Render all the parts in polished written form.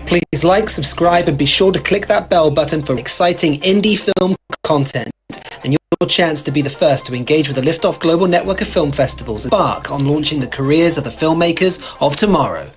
Please like, subscribe, and be sure to click that bell button for exciting indie film content and your chance to be the first to engage with the Liftoff Global Network of Film Festivals and embark on launching the careers of the filmmakers of tomorrow.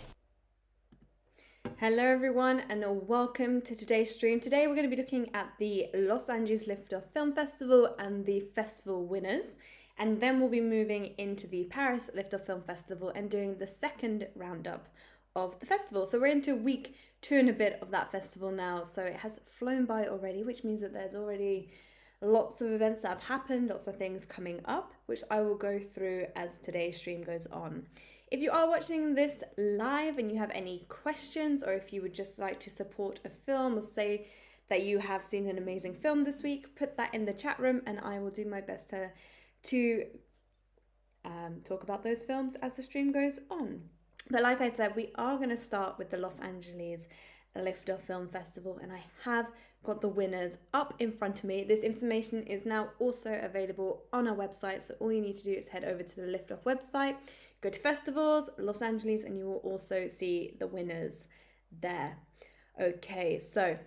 Hello everyone and welcome to today's stream. Today we're going to be looking at the Los Angeles Liftoff Film Festival and the festival winners. And then we'll be moving into the Paris Liftoff Film Festival and doing the second roundup of the festival. So we're into week 2 and a bit of that festival now. So it has flown by already, which means that there's already lots of events that have happened, lots of things coming up, which I will go through as today's stream goes on. If you are watching this live and you have any questions, or if you would just like to support a film or say that you have seen an amazing film this week, put that in the chat room and I will do my best to talk about those films as the stream goes on. But like I said, we are going to start with the Los Angeles Liftoff Film Festival, and I have got the winners up in front of me. This information is now also available on our website, so all you need to do is head over to the Liftoff website, go to festivals, Los Angeles, and you will also see the winners there. Okay, so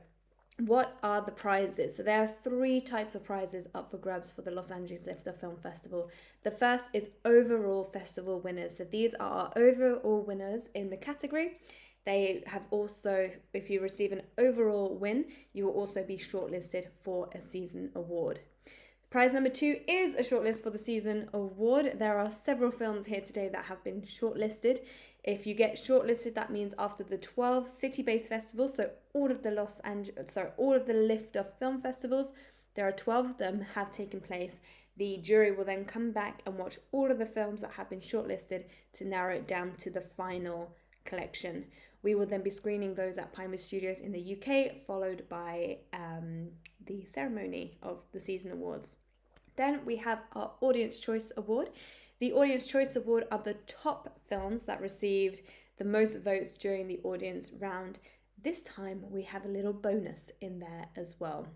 what are the prizes? So there are 3 types of prizes up for grabs for the Los Angeles Liftoff Film Festival. The first is overall festival winners. So these are our overall winners in the category. They have also, if you receive an overall win, you will also be shortlisted for a season award. Prize number 2 is a shortlist for the season award. There are several films here today that have been shortlisted. If you get shortlisted, that means after the 12 city-based festivals, so all of the Liftoff Film Festivals, there are 12 of them have taken place. The jury will then come back and watch all of the films that have been shortlisted to narrow it down to the final collection. We will then be screening those at Pinewood Studios in the UK, followed by the ceremony of the season awards. Then we have our Audience Choice Award. The Audience Choice Award are the top films that received the most votes during the audience round. This time we have a little bonus in there as well.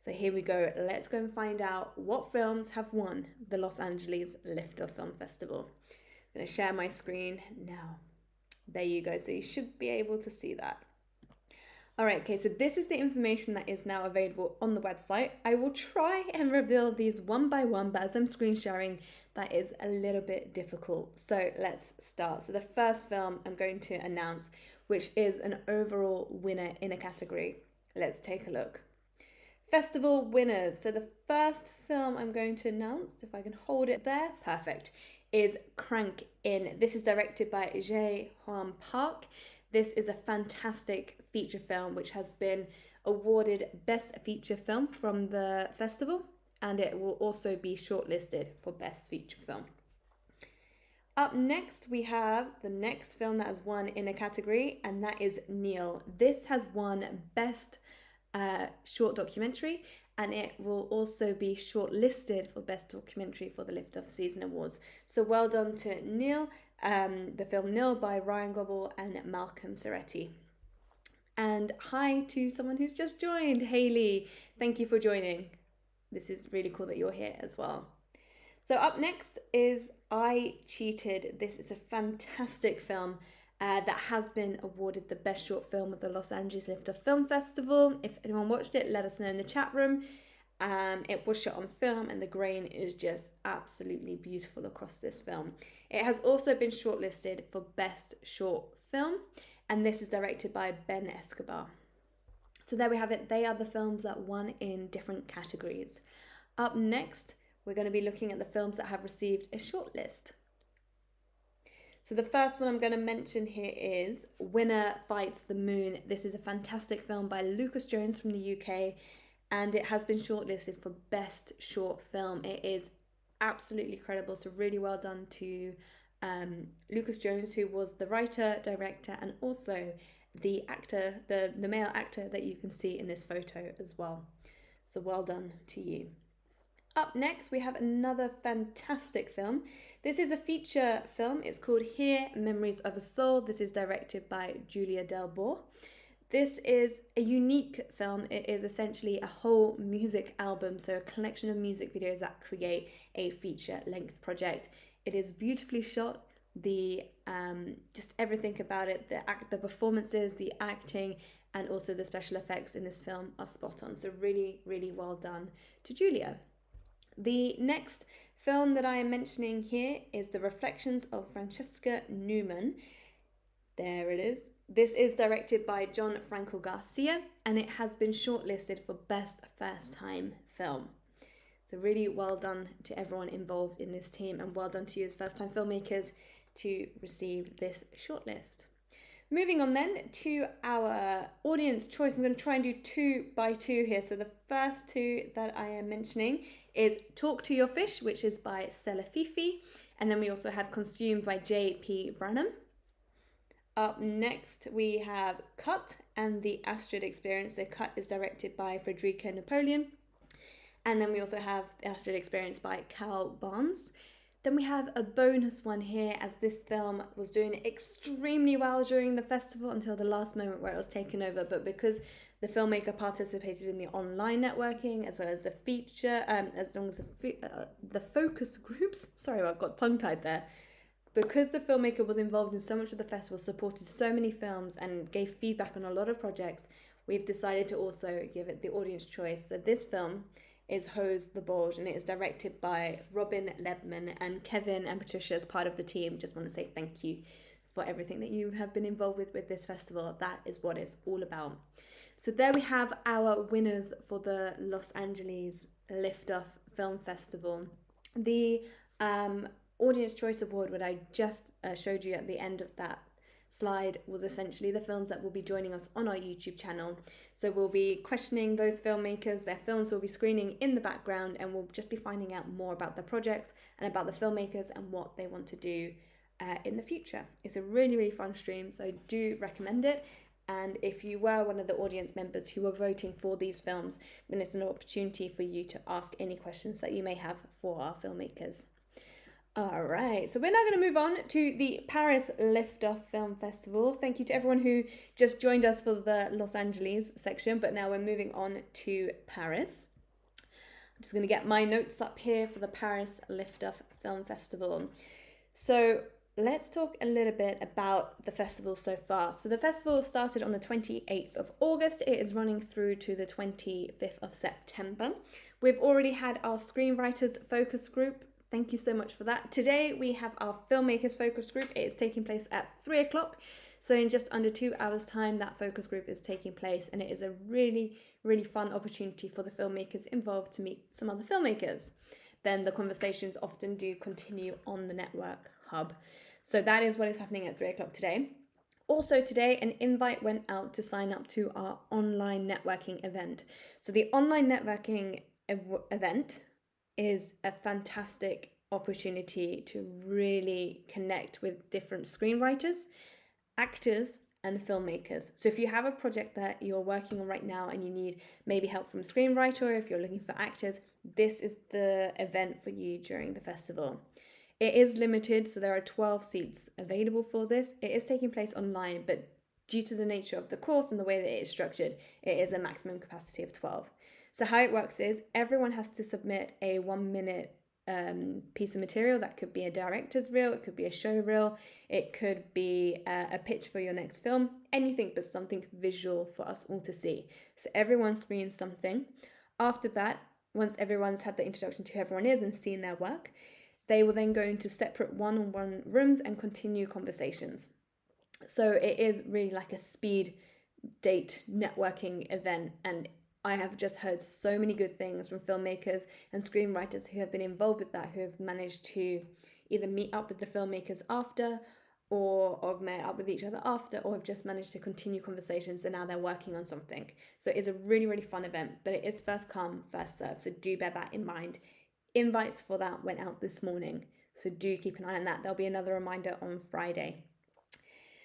So here we go. Let's go and find out what films have won the Los Angeles Liftoff Film Festival. I'm going to share my screen now. There you go. So you should be able to see that. All right, okay, so this is the information that is now available on the website. I will try and reveal these one by one, but as I'm screen sharing, that is a little bit difficult. So let's start. So the first film I'm going to announce, which is an overall winner in a category. Let's take a look. Festival winners. So the first film I'm going to announce, if I can hold it there, perfect, is Crank In. This is directed by Jae Hwan Park. This is a fantastic feature film which has been awarded Best Feature Film from the festival, and it will also be shortlisted for Best Feature Film. Up next, we have the next film that has won in a category, and that is Neil. This has won Best Short Documentary, and it will also be shortlisted for Best Documentary for the Liftoff Season Awards. So well done to Neil. The film Nil by Ryan Gobble and Malcolm Serretti. And hi to someone who's just joined, Hayley. Thank you for joining. This is really cool that you're here as well. So up next is I Cheated. This is a fantastic film that has been awarded the Best Short Film at the Los Angeles Liftoff Film Festival. If anyone watched it, let us know in the chat room. It was shot on film and the grain is just absolutely beautiful across this film. It has also been shortlisted for Best Short Film, and this is directed by Ben Escobar. So there we have it. They are the films that won in different categories. Up next, we're going to be looking at the films that have received a shortlist. So the first one I'm going to mention here is Winner Fights the Moon. This is a fantastic film by Lucas Jones from the UK, and it has been shortlisted for Best Short Film. It is absolutely incredible, so really well done to Lucas Jones, who was the writer, director, and also the actor, the male actor that you can see in this photo as well. So well done to you. Up next, we have another fantastic film. This is a feature film. It's called Here, Memories of a Soul. This is directed by Julia Delbour. This is a unique film. It is essentially a whole music album, so a collection of music videos that create a feature-length project. It is beautifully shot, the just everything about it, the performances, the acting, and also the special effects in this film are spot on. So really, really well done to Julia. The next film that I am mentioning here is The Reflections of Francesca Newman. There it is. This is directed by John Franco Garcia, and it has been shortlisted for Best First Time Film. So really well done to everyone involved in this team, and well done to you as first time filmmakers to receive this shortlist. Moving on then to our audience choice, I'm going to try and do 2 by 2 here. So the first 2 that I am mentioning is Talk to Your Fish, which is by Stella Fifi, and then we also have Consumed by J.P. Branham. Up next, we have Cut and the Astrid Experience. So Cut is directed by Frederica Napoleon. And then we also have the Astrid Experience by Cal Barnes. Then we have a bonus one here, as this film was doing extremely well during the festival until the last moment where it was taken over. But because the filmmaker participated in the online networking as well as the feature, as long as the focus groups, sorry, I've got tongue-tied there. Because the filmmaker was involved in so much of the festival, supported so many films and gave feedback on a lot of projects, we've decided to also give it the audience choice. So this film is Hose the Bulge, and it is directed by Robin Lebman, and Kevin and Patricia as part of the team. Just want to say thank you for everything that you have been involved with this festival. That is what it's all about. So there we have our winners for the Los Angeles Liftoff Film Festival. The Audience Choice Award, what I just showed you at the end of that slide, was essentially the films that will be joining us on our YouTube channel. So we'll be questioning those filmmakers, their films will be screening in the background, and we'll just be finding out more about the projects and about the filmmakers and what they want to do in the future. It's a really, really fun stream, so I do recommend it. And if you were one of the audience members who were voting for these films, then it's an opportunity for you to ask any questions that you may have for our filmmakers. All right, so we're now going to move on to the Paris Liftoff Film Festival. Thank you to everyone who just joined us for the Los Angeles section, but now we're moving on to Paris. I'm just going to get my notes up here for the Paris Liftoff Film Festival. So let's talk a little bit about the festival so far. So the festival started on the 28th of August. It is running through to the 25th of September. We've already had our screenwriters focus group. Thank you so much for that. Today we have our filmmakers focus group. It is taking place at 3 o'clock. So in just under 2 hours time, that focus group is taking place, and it is a really, really fun opportunity for the filmmakers involved to meet some other filmmakers. Then the conversations often do continue on the network hub. So that is what is happening at 3 o'clock today. Also today, an invite went out to sign up to our online networking event. So the online networking event is a fantastic opportunity to really connect with different screenwriters, actors, and filmmakers. So if you have a project that you're working on right now and you need maybe help from a screenwriter, or if you're looking for actors, this is the event for you during the festival. It is limited, so there are 12 seats available for this. It is taking place online, but due to the nature of the course and the way that it is structured, it is a maximum capacity of 12. So how it works is everyone has to submit a 1-minute piece of material. That could be a director's reel, it could be a show reel, it could be a pitch for your next film, anything but something visual for us all to see. So everyone screens something. After that, once everyone's had the introduction to who everyone is and seen their work, they will then go into separate one-on-one rooms and continue conversations. So it is really like a speed date networking event, and I have just heard so many good things from filmmakers and screenwriters who have been involved with that, who have managed to either meet up with the filmmakers after, or met up with each other after, or have just managed to continue conversations, and now they're working on something. So it's a really, really fun event, but it is first come, first serve. So do bear that in mind. Invites for that went out this morning, so do keep an eye on that. There'll be another reminder on Friday.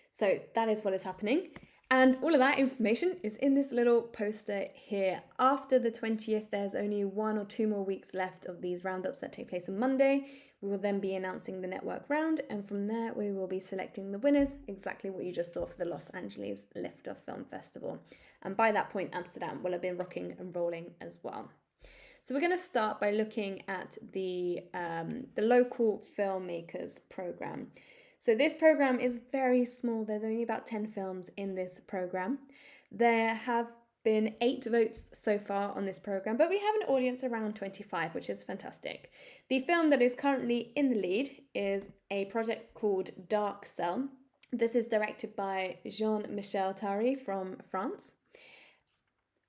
So that is what is happening. And all of that information is in this little poster here. After the 20th, there's only 1 or 2 more weeks left of these roundups that take place on Monday. We will then be announcing the network round, and from there we will be selecting the winners, exactly what you just saw for the Los Angeles Liftoff Film Festival. And by that point, Amsterdam will have been rocking and rolling as well. So we're going to start by looking at the local filmmakers program. So this program is very small. There's only about 10 films in this program. There have been 8 votes so far on this program, but we have an audience around 25, which is fantastic. The film that is currently in the lead is a project called Dark Cell. This is directed by Jean-Michel Tari from France,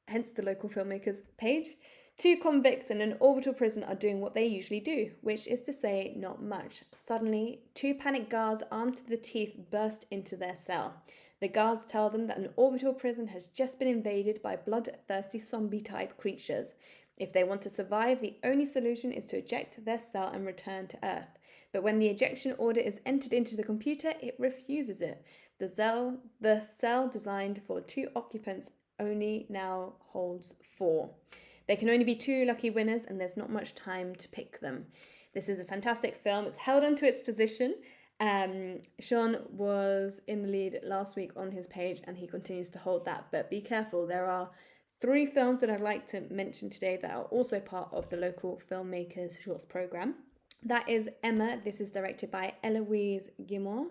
hence the local filmmakers page. 2 convicts in an orbital prison are doing what they usually do, which is to say, not much. Suddenly, 2 panicked guards armed to the teeth burst into their cell. The guards tell them that an orbital prison has just been invaded by bloodthirsty zombie-type creatures. If they want to survive, the only solution is to eject their cell and return to Earth. But when the ejection order is entered into the computer, it refuses it. The cell designed for 2 occupants only now holds 4. There can only be 2 lucky winners, and there's not much time to pick them. This is a fantastic film. It's held onto its position. Sean was in the lead last week on his page, and he continues to hold that. But be careful, there are 3 films that I'd like to mention today that are also part of the local filmmakers shorts program. That is Emma. This is directed by Eloise Guimont.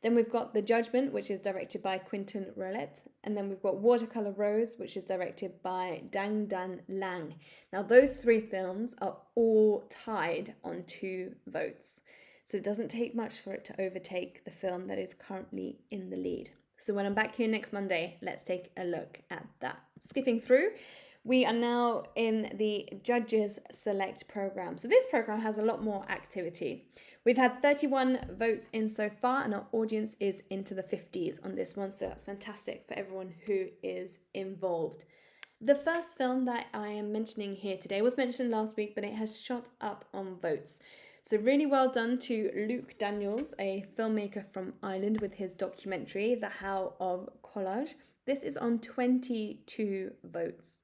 Then we've got The Judgment, which is directed by Quentin Roulette. And then we've got Watercolor Rose, which is directed by Dang Dan Lang. Now, those 3 films are all tied on 2 votes. So it doesn't take much for it to overtake the film that is currently in the lead. So when I'm back here next Monday, let's take a look at that. Skipping through, we are now in the Judges Select program. So this program has a lot more activity. We've had 31 votes in so far, and our audience is into the 50s on this one, so that's fantastic for everyone who is involved. The first film that I am mentioning here today was mentioned last week, but it has shot up on votes. So really well done to Luke Daniels, a filmmaker from Ireland, with his documentary, The How of Collage. This is on 22 votes.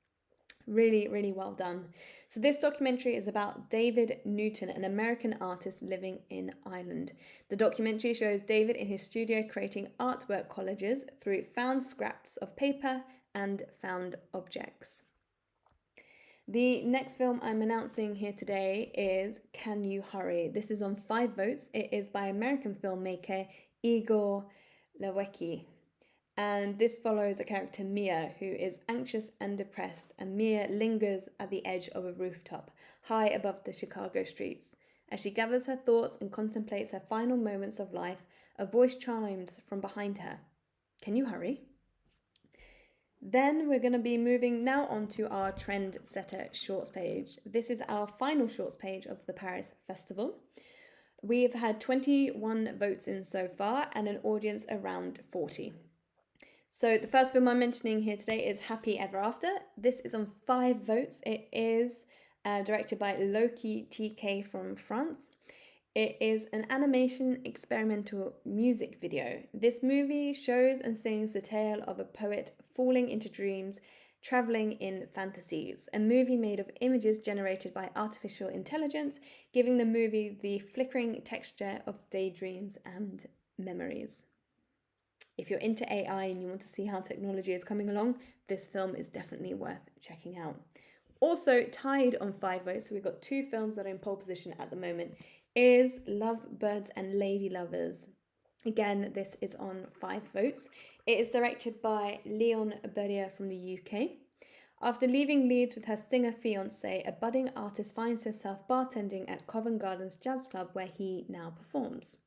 Really, really well done. So this documentary is about David Newton, an American artist living in Ireland. The documentary shows David in his studio creating artwork collages through found scraps of paper and found objects. The next film I'm announcing here today is Can You Hurry? This is on 5 votes. It is by American filmmaker Igor Lewicki. And this follows a character, Mia, who is anxious and depressed, and Mia lingers at the edge of a rooftop, high above the Chicago streets. As she gathers her thoughts and contemplates her final moments of life, a voice chimes from behind her. Can you hurry? Then we're going to be moving now on to our Trend Setter Shorts page. This is our final Shorts page of the Paris Festival. We've had 21 votes in so far and an audience around 40. So the first film I'm mentioning here today is Happy Ever After. This is on 5 votes. It is directed by Loki TK from France. It is an animation experimental music video. This movie shows and sings the tale of a poet falling into dreams, traveling in fantasies. A movie made of images generated by artificial intelligence, giving the movie the flickering texture of daydreams and memories. If you're into AI and you want to see how technology is coming along, this film is definitely worth checking out. Also tied on 5 votes, so we've got 2 films that are in pole position at the moment, is Love, Birds and Lady Lovers. Again, this is on 5 votes. It is directed by Leon Berrier from the UK. After leaving Leeds with her singer fiancé, a budding artist finds herself bartending at Covent Garden's jazz club where he now performs.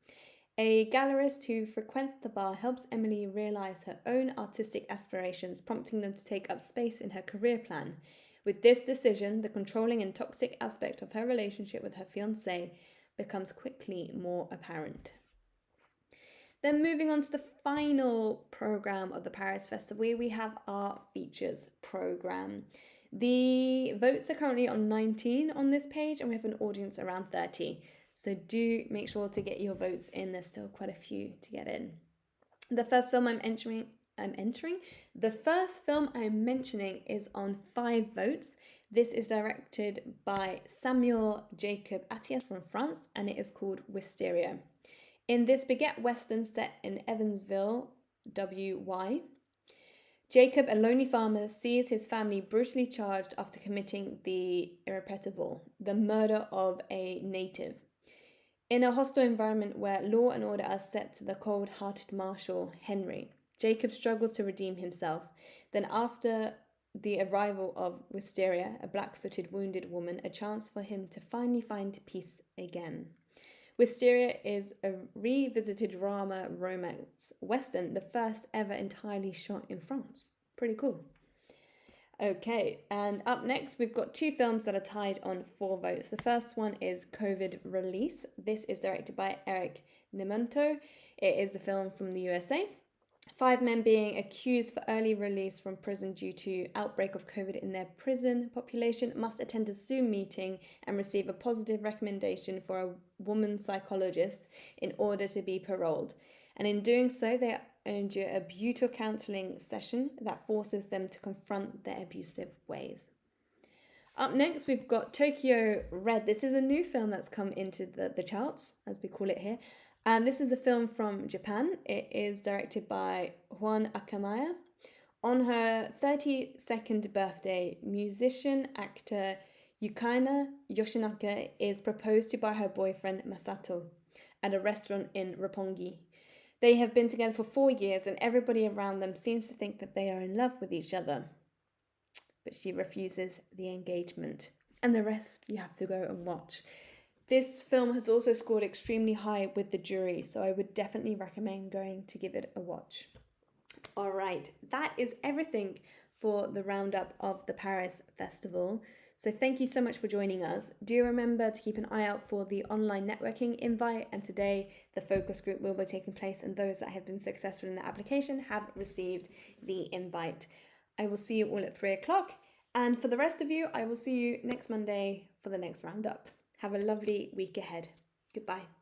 A gallerist who frequents the bar helps Emily realise her own artistic aspirations, prompting them to take up space in her career plan. With this decision, the controlling and toxic aspect of her relationship with her fiancé becomes quickly more apparent. Then moving on to the final programme of the Paris Festival, we have our features programme. The votes are currently on 19 on this page, and we have an audience around 30. So do make sure to get your votes in. There's still quite a few to get in. The first film I'm mentioning is on 5 votes. This is directed by Samuel Jacob Atias from France, and it is called Wisteria. In this baguette western set in Evansville, WY, Jacob, a lonely farmer, sees his family brutally charged after committing the irreparable, the murder of a native. In a hostile environment where law and order are set to the cold-hearted Marshal Henry, Jacob struggles to redeem himself. Then after the arrival of Wisteria, a black-footed wounded woman, a chance for him to finally find peace again. Wisteria is a revisited drama romance western, the first ever entirely shot in France. Pretty cool. Okay, and up next we've got 2 films that are tied on 4 votes. The first one is COVID Release. This is directed by Eric Nemonto. It is the film from the USA. 5 men being accused for early release from prison due to outbreak of COVID in their prison population must attend a Zoom meeting and receive a positive recommendation for a woman psychologist in order to be paroled. And in doing so, they endure a brutal counselling session that forces them to confront their abusive ways. Up next, we've got Tokyo Red. This is a new film that's come into the charts, as we call it here. And this is a film from Japan. It is directed by Juan Akamaya. On her 32nd birthday, musician actor Yukaina Yoshinaka is proposed to by her boyfriend Masato at a restaurant in Roppongi. They have been together for 4 years and everybody around them seems to think that they are in love with each other. But she refuses the engagement. And the rest you have to go and watch. This film has also scored extremely high with the jury, so I would definitely recommend going to give it a watch. All right, that is everything for the roundup of the Paris Festival. So thank you so much for joining us. Do remember to keep an eye out for the online networking invite, and today the focus group will be taking place and those that have been successful in the application have received the invite. I will see you all at 3 o'clock, and for the rest of you, I will see you next Monday for the next roundup. Have a lovely week ahead. Goodbye.